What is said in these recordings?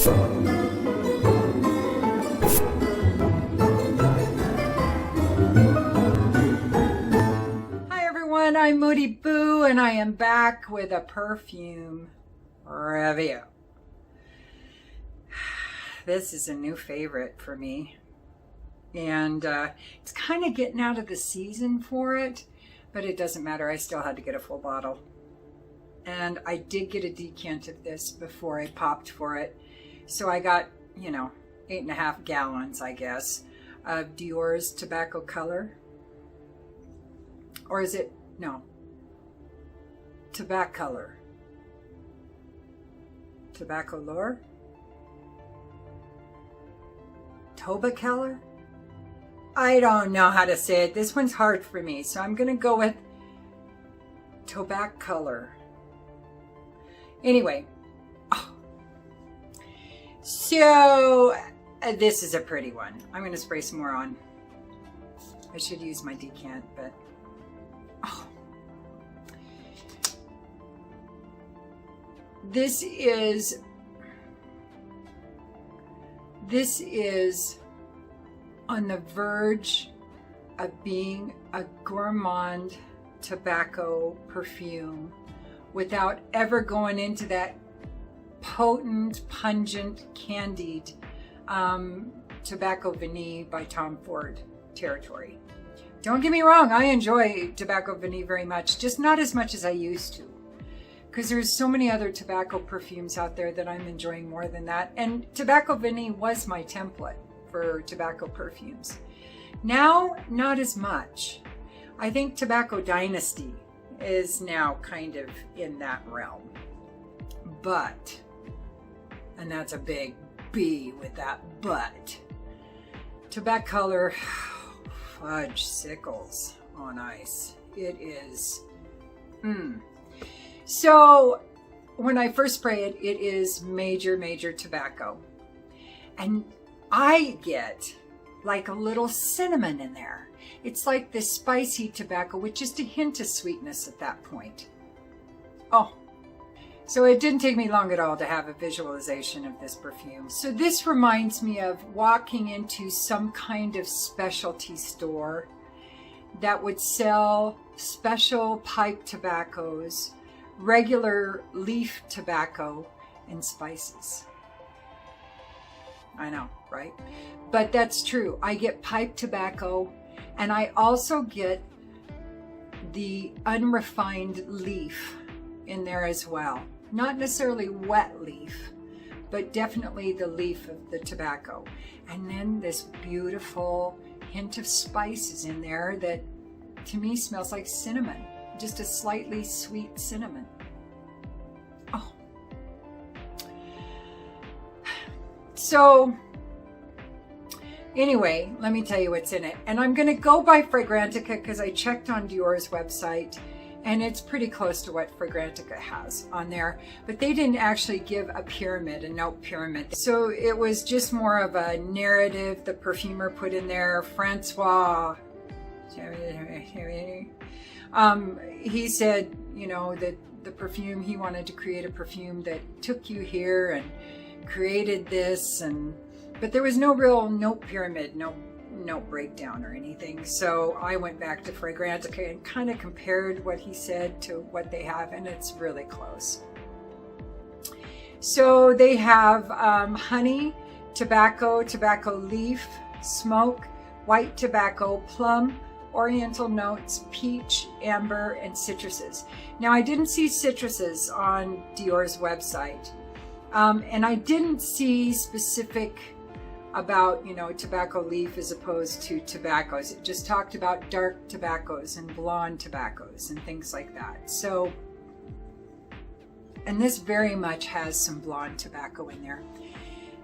Hi everyone, I'm Moody Boo and I am back with a perfume review. This is a new favorite for me, and it's kind of getting out of the season for it, but it doesn't matter. I still had to get a full bottle, and I did get a decant of this before I popped for it, so I got, 8.5 gallons, I guess, of Dior's Tobacolor. Or is it, no, Tobacolor. Tobacolor? Tobacolor? I don't know how to say it. This one's hard for me, so I'm going to go with Tobacolor. Anyway, so this is a pretty one. I'm going to spray some more on. I should use my decant, but this is on the verge of being a gourmand tobacco perfume without ever going into that potent, pungent, candied Tobacco Vanille by Tom Ford territory. Don't get me wrong, I enjoy Tobacco Vanille very much, just not as much as I used to. Because there's so many other tobacco perfumes out there that I'm enjoying more than that. And Tobacco Vanille was my template for tobacco perfumes. Now, not as much. I think Tobacco Dynasty is now kind of in that realm. But, and that's a big B with that but, Tobacolor Fudge Sickles on ice. It is, So when I first spray it, it is major, major tobacco. And I get like a little cinnamon in there. It's like this spicy tobacco with just a hint of sweetness at that point. Oh, so it didn't take me long at all to have a visualization of this perfume. So this reminds me of walking into some kind of specialty store that would sell special pipe tobaccos, regular leaf tobacco, and spices. I know, right? But that's true. I get pipe tobacco, and I also get the unrefined leaf in there as well. Not necessarily wet leaf, but definitely the leaf of the tobacco. And then this beautiful hint of spices in there that to me smells like cinnamon. Just a slightly sweet cinnamon. Oh. So, anyway, let me tell you what's in it. And I'm going to go by Fragrantica because I checked on Dior's website and it's pretty close to what Fragrantica has on there. But they didn't actually give a pyramid, a note pyramid. So it was just more of a narrative the perfumer put in there. Francois. He said, that the perfume, he wanted to create a perfume that took you here and created this, but there was no real note pyramid, no note breakdown or anything. So I went back to Fragrantica and kind of compared what he said to what they have, and it's really close. So they have honey, tobacco, tobacco leaf, smoke, white tobacco, plum, oriental notes, peach, amber, and citruses. Now I didn't see citruses on Dior's website, and I didn't see specific about tobacco leaf as opposed to tobaccos. It just talked about dark tobaccos and blonde tobaccos and things like that. So, and this very much has some blonde tobacco in there.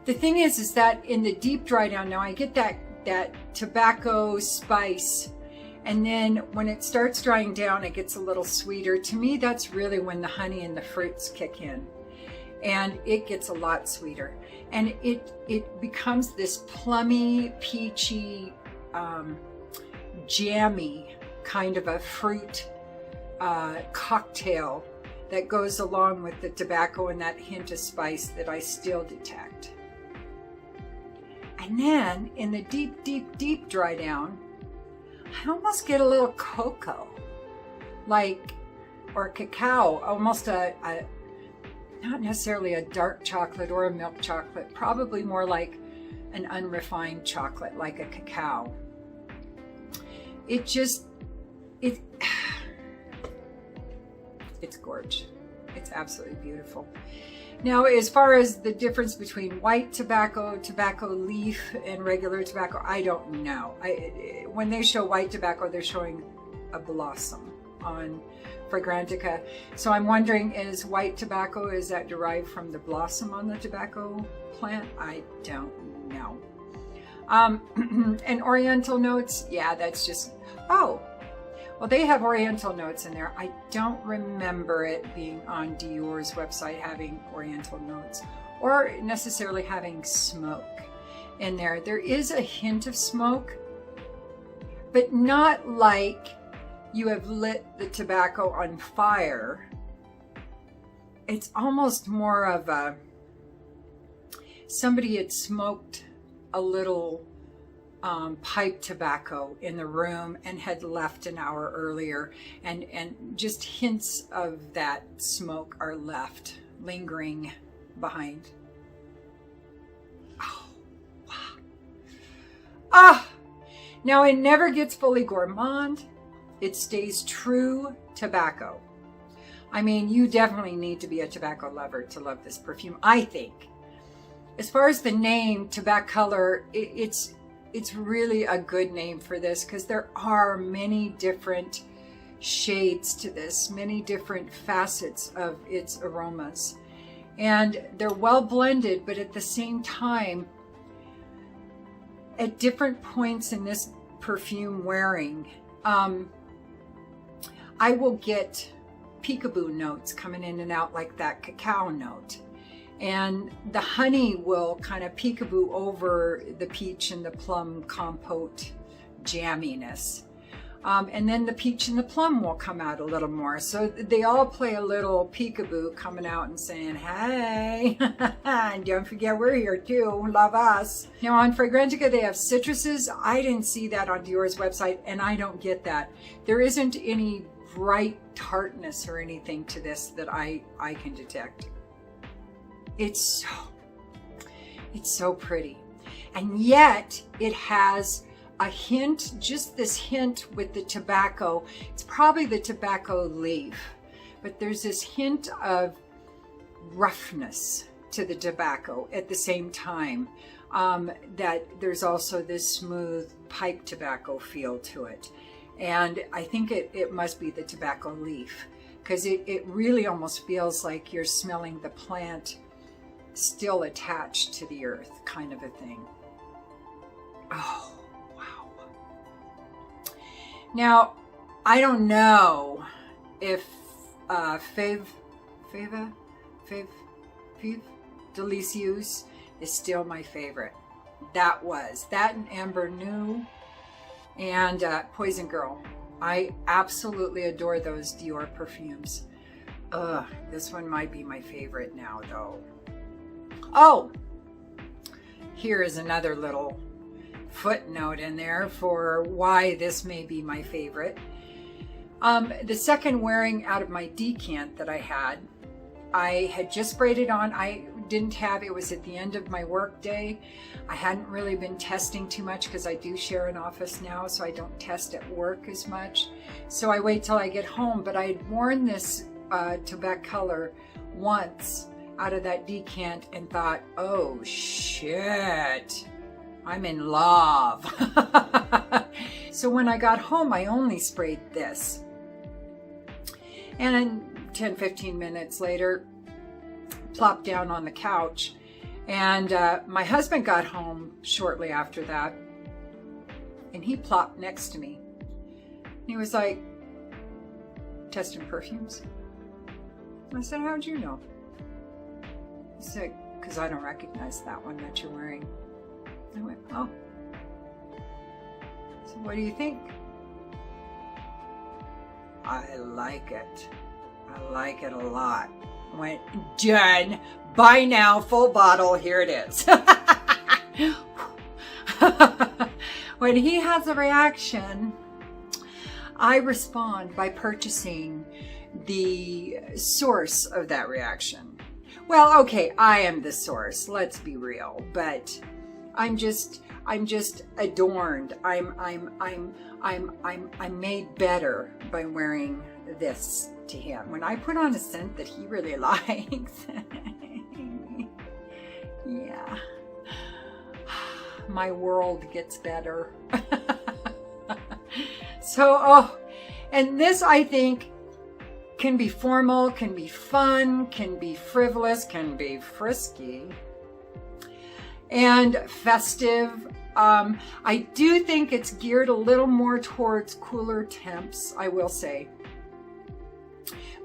The thing is that in the deep dry down now I get that tobacco spice. And then when it starts drying down, it gets a little sweeter. To me, that's really when the honey and the fruits kick in. And it gets a lot sweeter. And it becomes this plummy, peachy, jammy kind of a fruit cocktail that goes along with the tobacco and that hint of spice that I still detect. And then in the deep, deep, deep dry down, I almost get a little cocoa, like, or cacao, almost a not necessarily a dark chocolate or a milk chocolate, probably more like an unrefined chocolate, like a cacao. It's gorgeous. It's absolutely beautiful. Now, as far as the difference between white tobacco, tobacco leaf, and regular tobacco, I don't know. When they show white tobacco, they're showing a blossom on Fragrantica. So I'm wondering, is white tobacco, is that derived from the blossom on the tobacco plant? I don't know. And oriental notes, yeah, that's just, oh, well, they have oriental notes in there. I don't remember it being on Dior's website having oriental notes or necessarily having smoke in there. There is a hint of smoke, but not like you have lit the tobacco on fire. It's almost more of a, somebody had smoked a little pipe tobacco in the room and had left an hour earlier, and just hints of that smoke are left lingering behind. Oh, wow. Ah, now it never gets fully gourmand. It stays true tobacco. I mean, you definitely need to be a tobacco lover to love this perfume, I think. As far as the name, Tobacolor, it's really a good name for this because there are many different shades to this, many different facets of its aromas. And they're well blended, but at the same time, at different points in this perfume wearing, I will get peekaboo notes coming in and out, like that cacao note. And the honey will kind of peekaboo over the peach and the plum compote jamminess. And then the peach and the plum will come out a little more. So they all play a little peekaboo coming out and saying, hey, don't forget we're here too, love us. Now on Fragrantica, they have citruses. I didn't see that on Dior's website, and I don't get that. There isn't any bright tartness or anything to this that I can detect. It's so pretty. And yet it has a hint, just this hint with the tobacco. It's probably the tobacco leaf, but there's this hint of roughness to the tobacco at the same time, that there's also this smooth pipe tobacco feel to it. And I think it must be the tobacco leaf, because it really almost feels like you're smelling the plant still attached to the earth, kind of a thing. Oh, wow. Now, I don't know if Fève Delicieux is still my favorite. That and Amber New and Poison Girl. I absolutely adore those Dior perfumes. This one might be my favorite now, though. Oh, here is another little footnote in there for why this may be my favorite. The second wearing out of my decant that I had just sprayed it on. I didn't have, it was at the end of my work day. I hadn't really been testing too much because I do share an office now, so I don't test at work as much. So I wait till I get home, but I had worn this Tobacolor once out of that decant and thought, oh shit, I'm in love. So when I got home, I only sprayed this. And then 10-15 minutes later, plopped down on the couch, and my husband got home shortly after that, and he plopped next to me. He was like, testing perfumes? I said, how'd you know? He said, because I don't recognize that one that you're wearing. I went, oh. So what do you think? I like it. I like it a lot. Went done. Buy now, full bottle. Here it is. When he has a reaction, I respond by purchasing the source of that reaction. Well, okay, I am the source. Let's be real, but I'm just adorned. I'm made better by wearing this to him. When I put on a scent that he really likes, yeah, my world gets better. So, and this I think can be formal, can be fun, can be frivolous, can be frisky, and festive. I do think it's geared a little more towards cooler temps, I will say.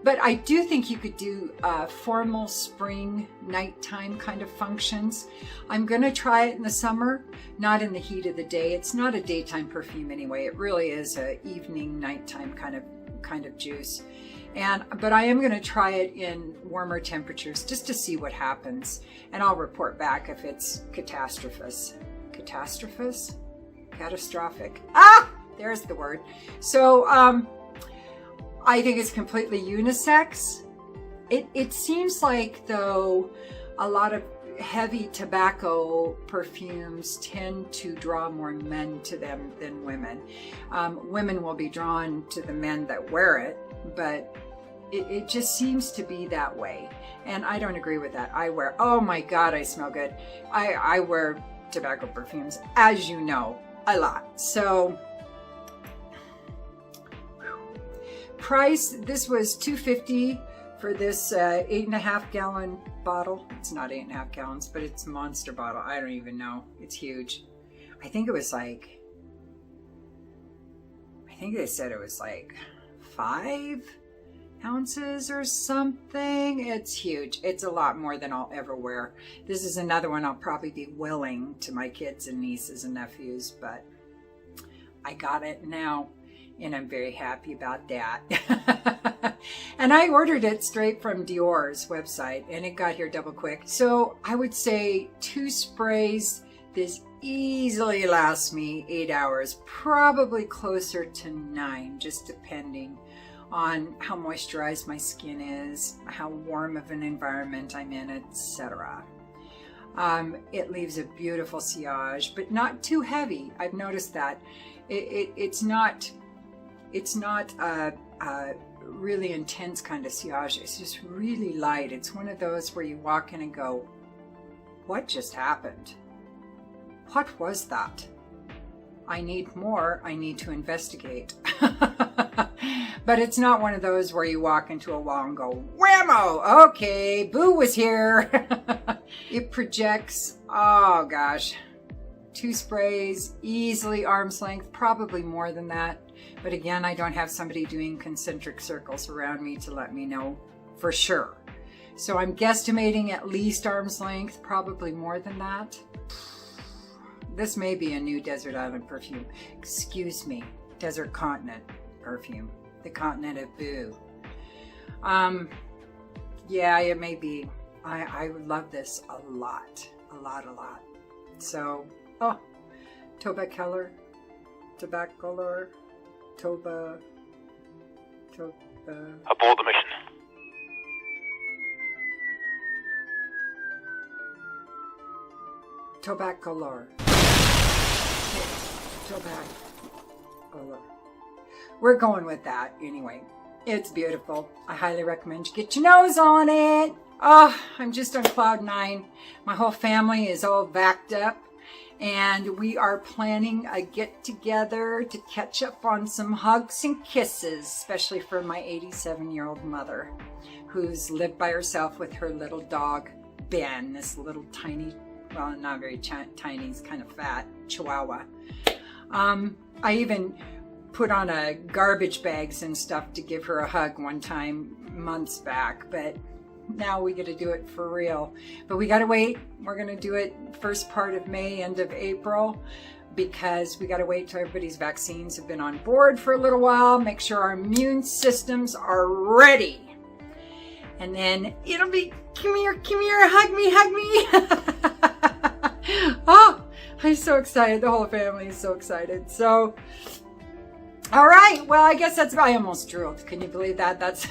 But I do think you could do formal spring nighttime kind of functions. I'm going to try it in the summer, not in the heat of the day. It's not a daytime perfume anyway. It really is a evening, nighttime kind of juice. But I am going to try it in warmer temperatures just to see what happens. And I'll report back if it's catastrophic. Ah, there's the word. So, I think it's completely unisex. It seems like, though, a lot of heavy tobacco perfumes tend to draw more men to them than women. Women will be drawn to the men that wear it, but it just seems to be that way. And I don't agree with that. Oh my God, I smell good. I wear tobacco perfumes, as you know, a lot. So, price, this was $2.50 for this 8.5 gallon bottle. It's not 8.5 gallons, but it's a monster bottle. I don't even know. It's huge. I think they said it was like 5 ounces or something. It's huge. It's a lot more than I'll ever wear. This is another one I'll probably be willing to my kids and nieces and nephews, but I got it now. And I'm very happy about that. And I ordered it straight from Dior's website, and it got here double quick. So I would say 2 sprays. This easily lasts me 8 hours, probably closer to 9, just depending on how moisturized my skin is, how warm of an environment I'm in, etc. It leaves a beautiful sillage, but not too heavy. I've noticed that. It's not a really intense kind of sillage. It's just really light. It's one of those where you walk in and go, what just happened? What was that? I need more. I need to investigate. But it's not one of those where you walk into a wall and go, whammo, okay, Boo was here. It projects, oh gosh, 2 sprays, easily arm's length, probably more than that. But again, I don't have somebody doing concentric circles around me to let me know for sure. So I'm guesstimating at least arm's length, probably more than that. This may be a new desert island perfume. Excuse me, desert continent perfume. The continent of Boo. Yeah, it may be. I would love this a lot. So, Tobacolor. A bold mission. Tobacolor. Tobacolor. We're going with that anyway. It's beautiful. I highly recommend you get your nose on it. Oh, I'm just on cloud 9. My whole family is all backed up. And we are planning a get-together to catch up on some hugs and kisses, especially for my 87-year-old mother, who's lived by herself with her little dog, Ben, this little tiny, well, not very tiny, he's kind of fat, Chihuahua. I even put on a garbage bags and stuff to give her a hug one time months back, but now we get to do it for real. But we got to wait. We're going to do it first part of May, end of April, because we got to wait till everybody's vaccines have been on board for a little while, make sure our immune systems are ready. And then it'll be, come here, hug me. Oh, I'm so excited. The whole family is so excited. So, all right. Well, I guess I almost drooled. Can you believe that? That's,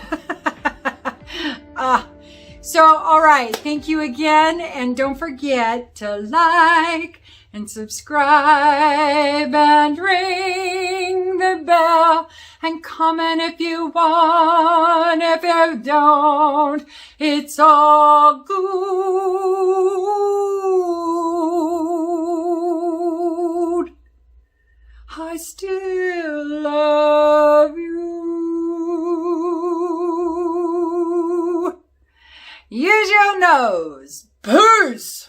so, all right. Thank you again. And don't forget to like and subscribe and ring the bell and comment if you want. If you don't, it's all good. I still love you. Use your nose. Peace.